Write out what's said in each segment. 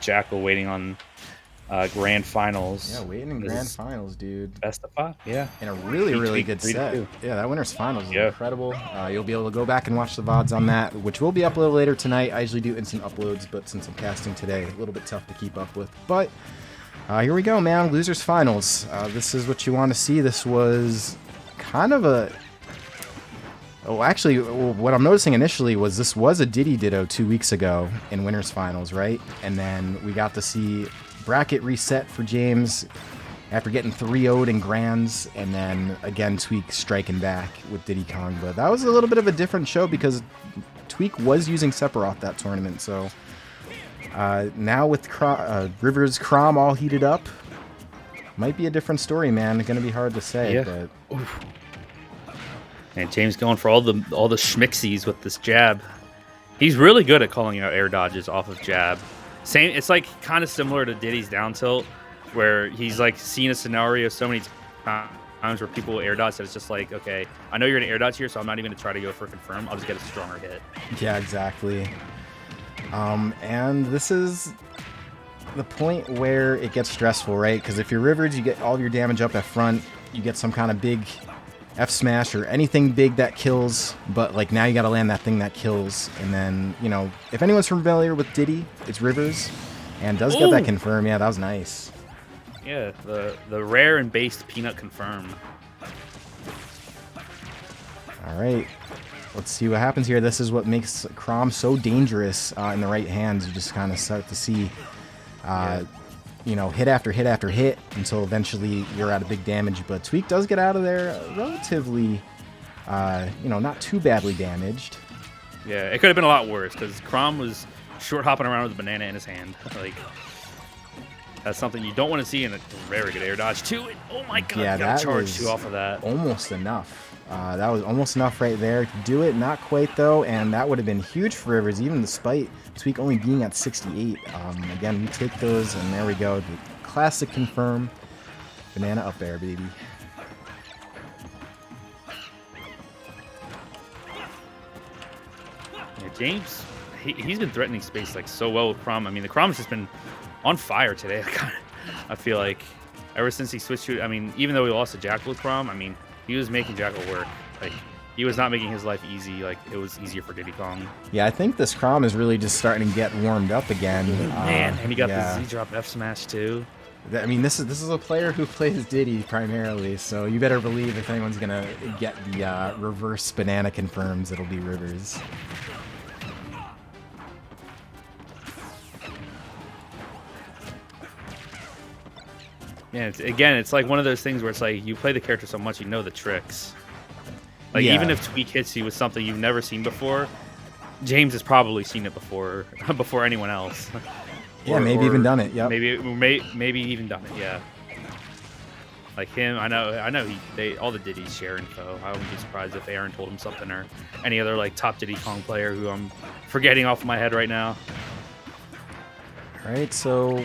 Jackal waiting on grand finals. Yeah, waiting in grand finals, dude. Best of 5, yeah. In a really good set. Yeah, that winner's finals is incredible. You'll be able to go back and watch the VODs on that, which will be uploaded later tonight. I usually do instant uploads, but since I'm casting today, a little bit tough to keep up with. But here we go, man. Losers finals. This is what you want to see. This was kind of a... Oh, actually, what I'm noticing initially was this was a Diddy Ditto 2 weeks ago in winners finals, right? And then we got to see bracket reset for James after getting 3-0'd in grands, and then again Tweek striking back with Diddy Kong. But that was a little bit of a different show because Tweek was using Sephiroth that tournament. So now with Rivers Chrom all heated up, might be a different story, man. It's gonna be hard to say. Yeah. But oof. And James going for all the schmixies with this jab. He's really good at calling out air dodges off of jab. Same, it's like kind of similar to Diddy's down tilt, where he's like seen a scenario so many times where people will air dodge that it's just like, okay, I know you're gonna air dodge here, so I'm not even gonna try to go for confirm. I'll just get a stronger hit. Yeah, exactly. And this is the point where it gets stressful, right? Because if you're Rivers, you get all of your damage up at front, you get some kind of big F smash or anything big that kills, but like now you got to land that thing that kills. And then, you know, if anyone's familiar with Diddy, it's Rivers, and does get that confirm. Yeah, that was nice. Yeah, the rare and based peanut confirm. All right, let's see what happens here. This is what makes Chrom so dangerous in the right hands. You just kind of start to see you know, hit after hit after hit until eventually you're out of big damage. But Tweek does get out of there relatively, you know, not too badly damaged. Yeah, it could have been a lot worse because Chrom was short hopping around with a banana in his hand. Like, that's something you don't want to see in a very good air dodge too. Oh my god, yeah, that charge too off of that. Almost enough. That was almost enough right there to do it. Not quite though, and that would have been huge for Rivers, even despite Tweek only being at 68. Again, we take those, and there we go. The classic confirm. Banana up there, baby. Yeah, James, he's been threatening space like so well with Chrom. I mean, the Chrom's just been on fire today. I feel like ever since he switched to, I mean, even though we lost to Jackal with Chrom, I mean, he was making Jackal work. Like, he was not making his life easy. Like, it was easier for Diddy Kong. Yeah, I think this Chrom is really just starting to get warmed up again. Man, and he got the Z-drop F smash too. I mean, this is a player who plays Diddy primarily, so you better believe if anyone's gonna get the reverse banana confirms, it'll be Rivers. Yeah, it's like one of those things where it's like you play the character so much, you know the tricks. Like, even if Tweek hits you with something you've never seen before, James has probably seen it before anyone else. Yeah, maybe even done it. Yeah, maybe even done it. Yeah. Like him, I know all the Diddy's share info. I wouldn't be surprised if Aaron told him something, or any other like top Diddy Kong player who I'm forgetting off my head right now. All right, so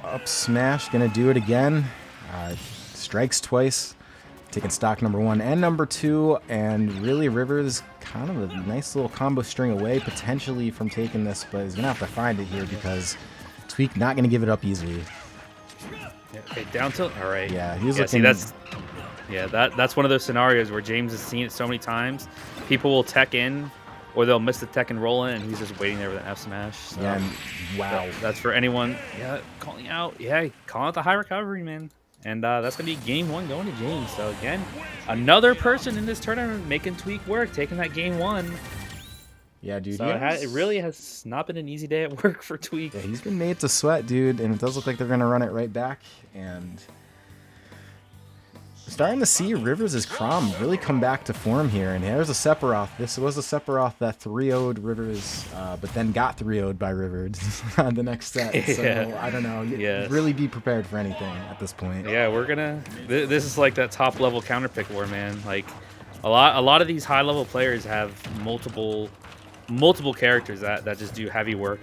up smash, gonna do it again. Strikes twice, taking stock number 1 and number 2, and really Rivers kind of a nice little combo string away potentially from taking this, but he's gonna have to find it here because Tweek not gonna give it up easily. Yeah, okay, down tilt. All right. Yeah, he's looking. See, that's one of those scenarios where James has seen it so many times. People will tech in, or they'll miss the tech and roll in, and he's just waiting there with an F smash. So, yeah, wow. That's for anyone. Yeah, calling out. Yeah, calling out the high recovery, man. And that's going to be game 1 going to James. So, again, another person in this tournament making Tweek work, taking that game 1. Yeah, dude. So it really has not been an easy day at work for Tweek. Yeah, he's been made to sweat, dude, and it does look like they're going to run it right back. And starting to see Rivers' Chrom really come back to form here. And here's a Sephiroth. This was a Sephiroth that 3-0'd Rivers, but then got 3-0'd by Rivers on the next set. So, I don't know. Really be prepared for anything at this point. Yeah, we're going to... This is like that top-level counterpick war, man. Like, a lot of these high-level players have multiple characters that just do heavy work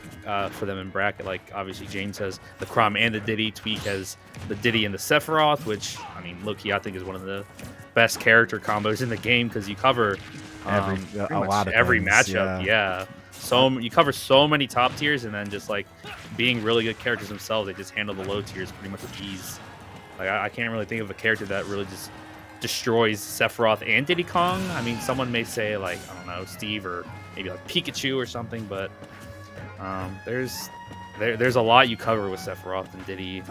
for them in bracket. Like, obviously James has the Chrom and the Diddy. Tweek has the Diddy and the Sephiroth, which, I mean, low-key I think is one of the best character combos in the game because you cover a lot of every things, matchup. Yeah. you cover so many top tiers, and then just like being really good characters themselves, they just handle the low tiers pretty much with ease. Like I can't really think of a character that really just destroys Sephiroth and Diddy Kong. I mean, someone may say like, I don't know, Steve or maybe like Pikachu or something, but there's a lot you cover with Sephiroth and Diddy.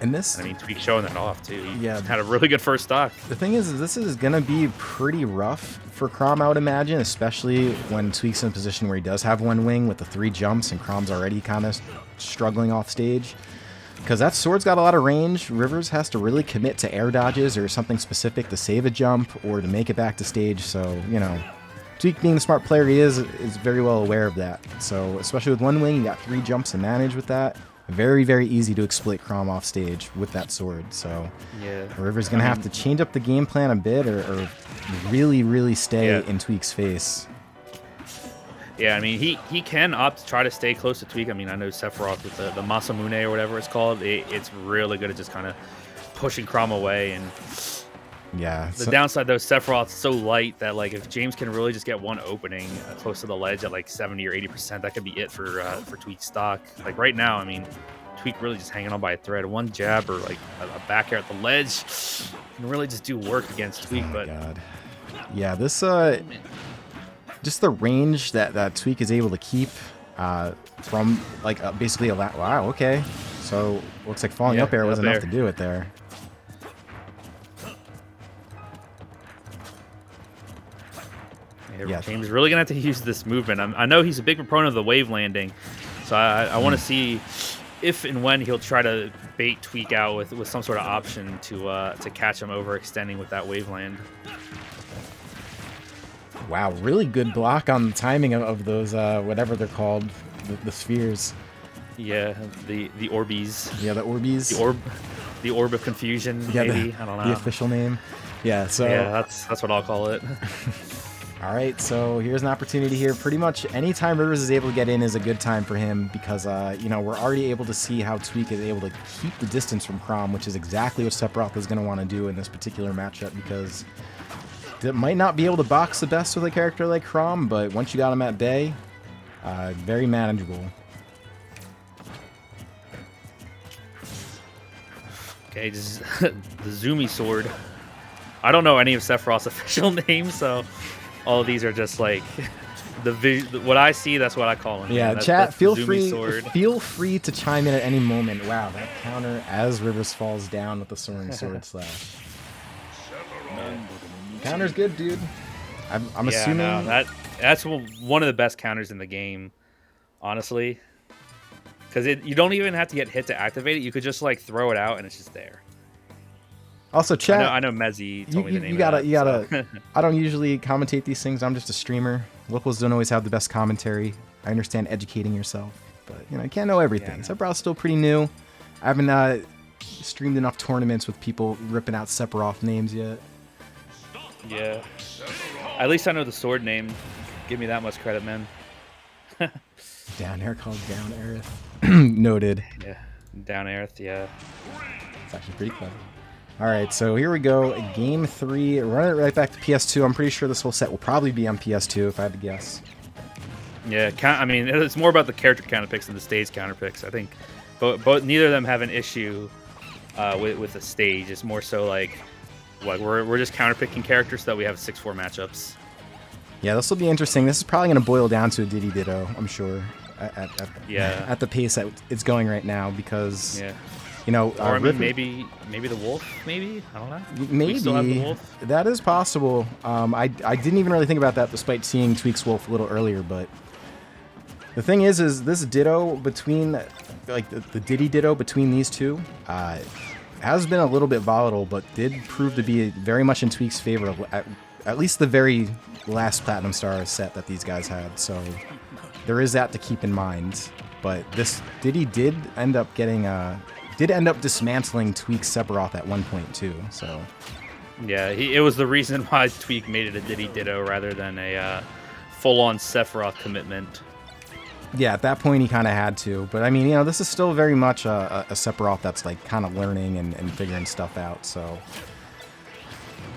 And this, I mean, Tweek showing that off too. He yeah, had a really good first stock. The thing is this is gonna be pretty rough for Chrom, I would imagine, especially when Tweek's in a position where he does have one wing with the 3 jumps, and Chrom's already kind of struggling off stage. Because that sword's got a lot of range. Rivers has to really commit to air dodges or something specific to save a jump or to make it back to stage. So, you know, Tweek, being the smart player he is very well aware of that. So, especially with one wing, you got 3 jumps to manage with that. Very, very easy to exploit Chrom off stage with that sword. So, yeah, Rivers going to have to change up the game plan a bit or really, really stay in Tweek's face. Yeah, I mean, he can opt to try to stay close to Tweek. I mean, I know Sephiroth with the Masamune or whatever it's called, it's really good at just kind of pushing Chrom away. And yeah, the downside, though, Sephiroth's so light that, like, if James can really just get one opening close to the ledge at, like, 70 or 80%, that could be it for Tweek's stock. Like, right now, I mean, Tweek really just hanging on by a thread. One jab or, like, a back air at the ledge can really just do work against Tweek. Oh, God. Yeah, this... just the range that Tweek is able to keep from, like, basically a wow, okay. So, looks like falling up air was enough to do it there. Yeah, James is really going to have to use this movement. I know he's a big proponent of the wave landing, so I want to see if and when he'll try to bait Tweek out with some sort of option to catch him overextending with that wave land. Wow, really good block on the timing of those, whatever they're called, the spheres. Yeah, the Orbeez. Yeah, the Orbeez. The orb of confusion, yeah, maybe. I don't know. The official name. Yeah, so... Yeah, that's what I'll call it. All right, so here's an opportunity here. Pretty much any time Rivers is able to get in is a good time for him because, you know, we're already able to see how Tweek is able to keep the distance from Chrom, which is exactly what Sephiroth is going to want to do in this particular matchup because it might not be able to box the best with a character like Chrom, but once you got him at bay, very manageable. Okay, this is the Zoomy sword. I don't know any of Sephiroth's official names, so... all of these are just like what I see. That's what I call them. Yeah, chat. Feel free to chime in at any moment. Wow, that counter as Rivers falls down with the soaring sword slash. Counter's good, dude. I'm assuming that's one of the best counters in the game, honestly. Because you don't even have to get hit to activate it. You could just like throw it out and it's just there. Also, chat. I know Mezzi told me the name. You gotta. I don't usually commentate these things. I'm just a streamer. Locals don't always have the best commentary. I understand educating yourself, but you know you can't know everything. Sephiroth's still pretty new. I haven't streamed enough tournaments with people ripping out Sephiroth names yet. Yeah. At least I know the sword name. Give me that much credit, man. Down air called down airth. Noted. Yeah. Down airth. Yeah. It's actually pretty clever. All right, so here we go. Game 3. Run it right back to PS2. I'm pretty sure this whole set will probably be on PS2, if I had to guess. Yeah, I mean, it's more about the character counterpicks than the stage counterpicks. I think both neither of them have an issue with the stage. It's more so like we're just counterpicking characters so that we have 6-4 matchups. Yeah, this will be interesting. This is probably going to boil down to a Diddy Ditto, I'm sure, at the pace that it's going right now because... Yeah. You know, or I mean, maybe the wolf. Maybe I don't know. Maybe we still have the wolf. That is possible. I didn't even really think about that, despite seeing Tweek's wolf a little earlier. But the thing is this Ditto between, like the Diddy Ditto between these two, has been a little bit volatile, but did prove to be very much in Tweek's favor. At least the very last Platinum Star set that these guys had. So there is that to keep in mind. But this Diddy did end up getting dismantling Tweek's Sephiroth at one point too. So yeah, it was the reason why Tweek made it a Diddy Ditto rather than a full-on Sephiroth commitment. Yeah, at that point he kind of had to. But I mean, you know, this is still very much a Sephiroth that's like kind of learning and figuring stuff out. So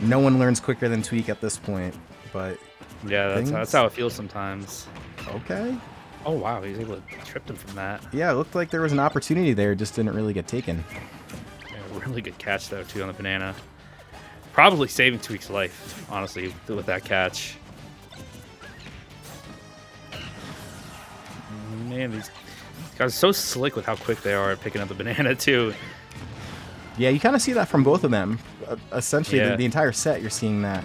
no one learns quicker than Tweek at this point. But yeah, that's how it feels sometimes. Okay. Oh, wow. He's able to trip him from that. Yeah, it looked like there was an opportunity there. Just didn't really get taken. Yeah, really good catch, though, too, on the banana. Probably saving Tweek's life, honestly, with that catch. Man, these guys are so slick with how quick they are at picking up the banana, too. Yeah, you kind of see that from both of them. Essentially, the entire set, you're seeing that.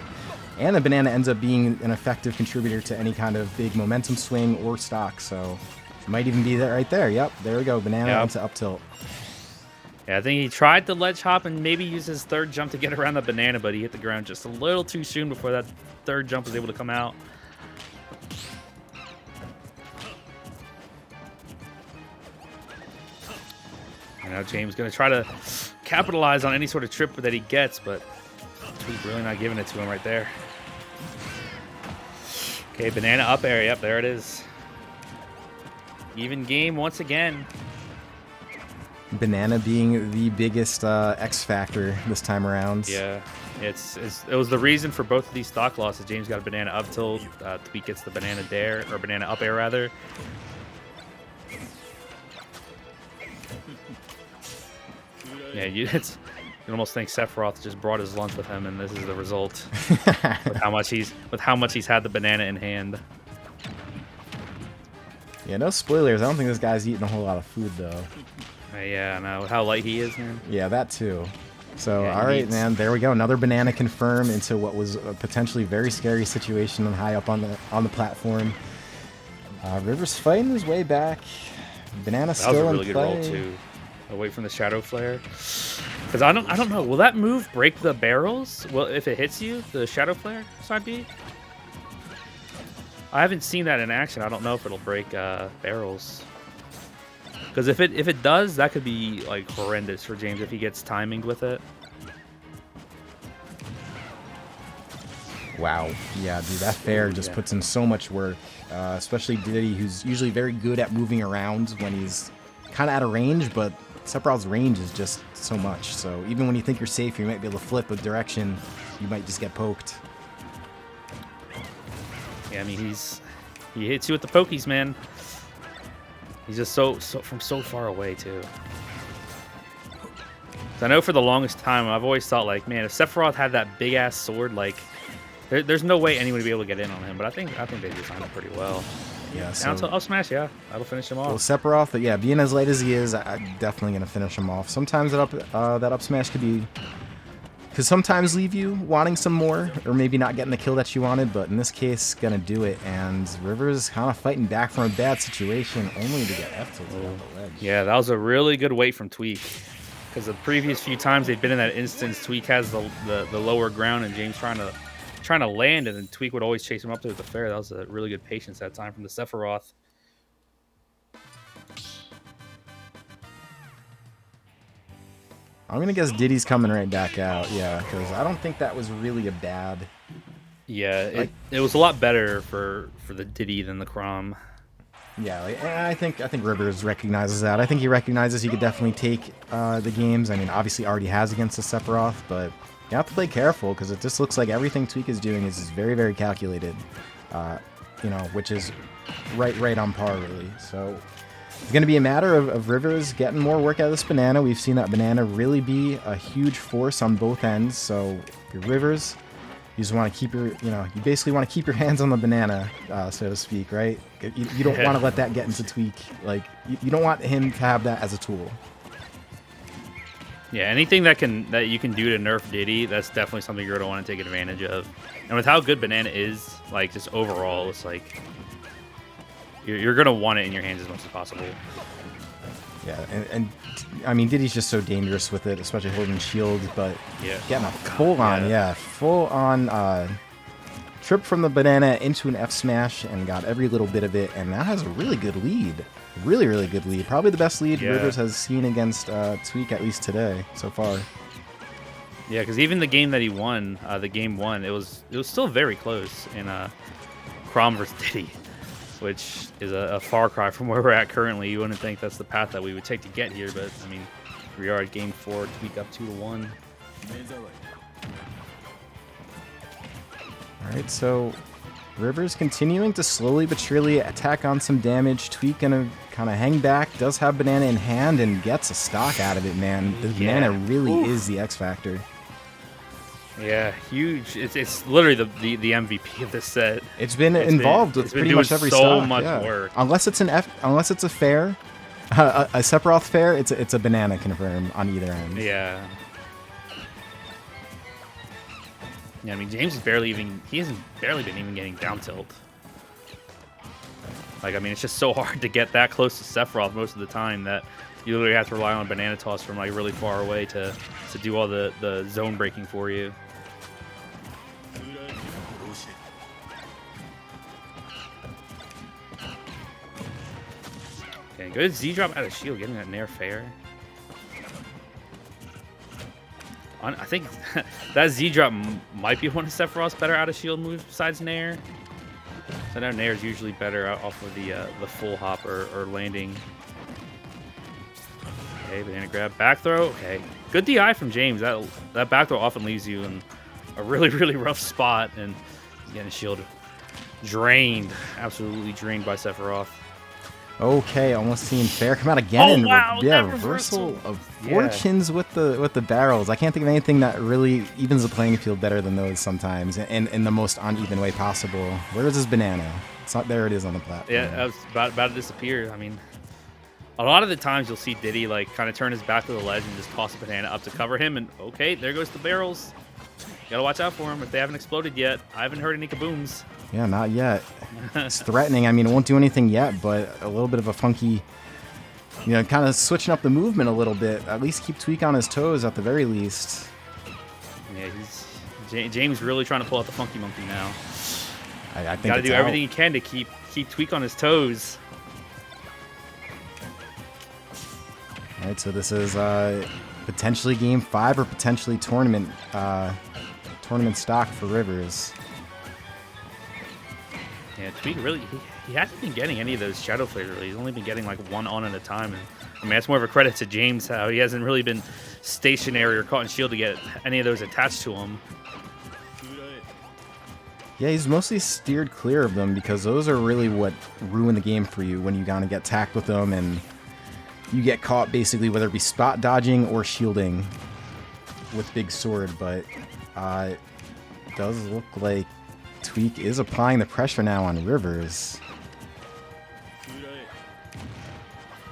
And the banana ends up being an effective contributor to any kind of big momentum swing or stock. So it might even be that right there. Yep, there we go. Banana into up tilt. Yeah, I think he tried the ledge hop and maybe use his third jump to get around the banana, but he hit the ground just a little too soon before that third jump was able to come out. And now James going to try to capitalize on any sort of trip that he gets, but Tweek really not giving it to him right there. Okay, banana up air. Yep, there it is. Even game once again. Banana being the biggest X factor this time around. Yeah, it was the reason for both of these stock losses. James got a banana up tilt. Tweek gets the banana dare, or banana up air rather. Yeah, you almost think Sephiroth just brought his lunch with him, and this is the result. with how much he's had the banana in hand. Yeah, no spoilers. I don't think this guy's eating a whole lot of food though. Yeah, I know. With how light he is, man. Yeah, that too. So, yeah, all right, man. There we go. Another banana confirmed into what was a potentially very scary situation high up on the platform. Rivers fighting his way back. Banana still in play. That was a really good roll too. Away from the shadow flare. Because I don't know. Will that move break the barrels? Well, if it hits you, the shadow flare side B. I haven't seen that in action. I don't know if it'll break barrels. Because if it does, that could be like horrendous for James if he gets timinged with it. Wow. Yeah, dude, that fair just puts in so much work. Especially Diddy, who's usually very good at moving around when he's kind of out of range, but Sephiroth's range is just so much. So even when you think you're safe, you might be able to flip a direction, you might just get poked. Yeah, I mean, he hits you with the pokies, man. He's just so from so far away too. So I know for the longest time I've always thought like, man, if Sephiroth had that big ass sword, like there's no way anyone would be able to get in on him. But I think they designed it pretty well. Yeah, so I'll smash. Yeah, that'll finish him off. Well, Sephiroth, yeah, being as late as he is, I'm definitely gonna finish him off. Sometimes that up smash could sometimes leave you wanting some more, or maybe not getting the kill that you wanted. But in this case, gonna do it. And Rivers kind of fighting back from a bad situation, only to get F tilted on the ledge. Yeah, that was a really good wait from Tweek. Because the previous few times they've been in that instance, Tweek has the lower ground, and James trying to land, and then Tweek would always chase him up to the fair. That was a really good patience that time from the Sephiroth. I'm gonna guess Diddy's coming right back out, yeah, because I don't think that was really a bad. Yeah, it was a lot better for the Diddy than the Chrom. Yeah, I think Rivers recognizes that. I think he recognizes he could definitely take the games. I mean, obviously already has against the Sephiroth, but you have to play careful because it just looks like everything Tweek is doing is very, very calculated. Which is right on par really. So it's going to be a matter of Rivers getting more work out of this banana. We've seen that banana really be a huge force on both ends. So if you're Rivers, you just want to keep you basically want to keep your hands on the banana, so to speak, right? You don't want to let that get into Tweek. Like, you don't want him to have that as a tool. Yeah, anything that you can do to nerf Diddy, that's definitely something you're going to want to take advantage of. And with how good banana is, like, just overall, it's like you're going to want it in your hands as much as possible. Yeah, and I mean, Diddy's just so dangerous with it, especially holding shield, but getting a full-on trip from the banana into an F smash and got every little bit of it, and that has a really good lead. Really, really good lead. Probably the best lead Rivers has seen against Tweek, at least today, so far. Yeah, because even the game that he won, the game one, it was still very close in Chrom versus Diddy, which is a far cry from where we're at currently. You wouldn't think that's the path that we would take to get here, but I mean, we are at game 4, Tweek up 2-1. All right, so Rivers continuing to slowly but surely attack on some damage. Tweek gonna kind of hang back. Does have banana in hand and gets a stock out of it, man. The banana really is the X factor. Yeah, huge. It's literally the MVP of this set. It's been involved with pretty much every stock. So much work. Unless it's a fair, a Sephiroth fair, it's a banana confirm on either end. Yeah. Yeah, I mean, James is he hasn't barely been even getting down tilt. Like, I mean, it's just so hard to get that close to Sephiroth most of the time that you literally have to rely on banana toss from like really far away to do all the zone breaking for you. Okay, good Z drop out of shield, getting that nair fair. I think that Z drop might be one of Sephiroth's better out of shield moves besides nair. So now nair is usually better off of the full hop or landing. Okay, banana grab, back throw. Okay, good DI from James. That back throw often leaves you in a really rough spot, and he's getting his shield drained, absolutely drained by Sephiroth. Okay, almost seeing fair come out again. Oh, wow, yeah, reversal of fortunes with the barrels. I can't think of anything that really evens the playing field better than those sometimes, and in the most uneven way possible. Where is this banana? It's not there. It is on the platform. Yeah, I was about to disappear. I mean, a lot of the times you'll see Diddy like kind of turn his back to the ledge and just toss a banana up to cover him, and okay, there goes the barrels. You gotta watch out for them if they haven't exploded yet. I haven't heard any kabooms. Yeah, not yet. It's threatening. I mean, it won't do anything yet, but a little bit of a funky, kind of switching up the movement a little bit. At least keep Tweek on his toes at the very least. Yeah, James really trying to pull out the funky monkey now. I think gotta do everything he can to keep Tweek on his toes. All right, so this is potentially game 5 or potentially tournament stock for Rivers. Yeah, Tweek really, he hasn't been getting any of those shadow flares really. He's only been getting like one on at a time. And I mean, that's more of a credit to James, how he hasn't really been stationary or caught in shield to get any of those attached to him. Yeah, he's mostly steered clear of them because those are really what ruin the game for you when you kind of get tacked with them and you get caught basically, whether it be spot dodging or shielding with big sword. But it does look like Tweek is applying the pressure now on Rivers.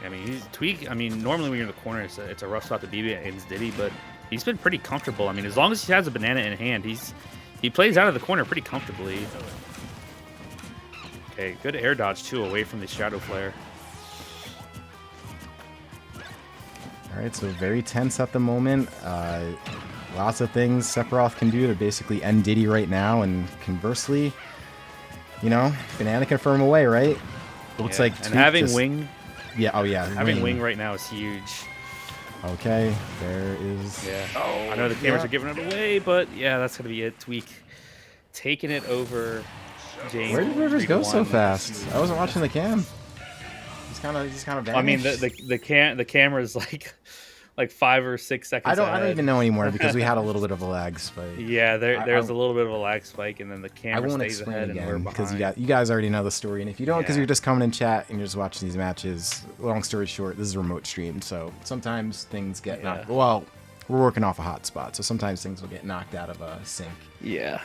I mean, Tweek, I mean, normally when you're in the corner, it's a rough spot to be against Diddy, but he's been pretty comfortable. I mean, as long as he has a banana in hand, he plays out of the corner pretty comfortably. Okay, good air dodge, too, away from the shadow flare. All right, so very tense at the moment. Lots of things Sephiroth can do to basically end Diddy right now, and conversely, banana confirm away, right? Looks like and having wing. Yeah, oh yeah. Having wing right now is huge. Okay, there is. Yeah. Oh, I know the cameras are giving it away, but yeah, that's gonna be it. Tweek taking it over James. Where did Rivers go so fast? I wasn't watching the cam. He's kind of vanished. I mean, the camera's like 5 or 6 seconds. I don't even know anymore because we had a little bit of a lag spike. Yeah, there's a little bit of a lag spike, and then the camera stays ahead, and we're behind. Because you guys already know the story, and if you don't, because you're just coming in chat and you're just watching these matches. Long story short, this is remote streamed, so sometimes things get knocked. Well, we're working off a hotspot, so sometimes things will get knocked out of sync. Yeah.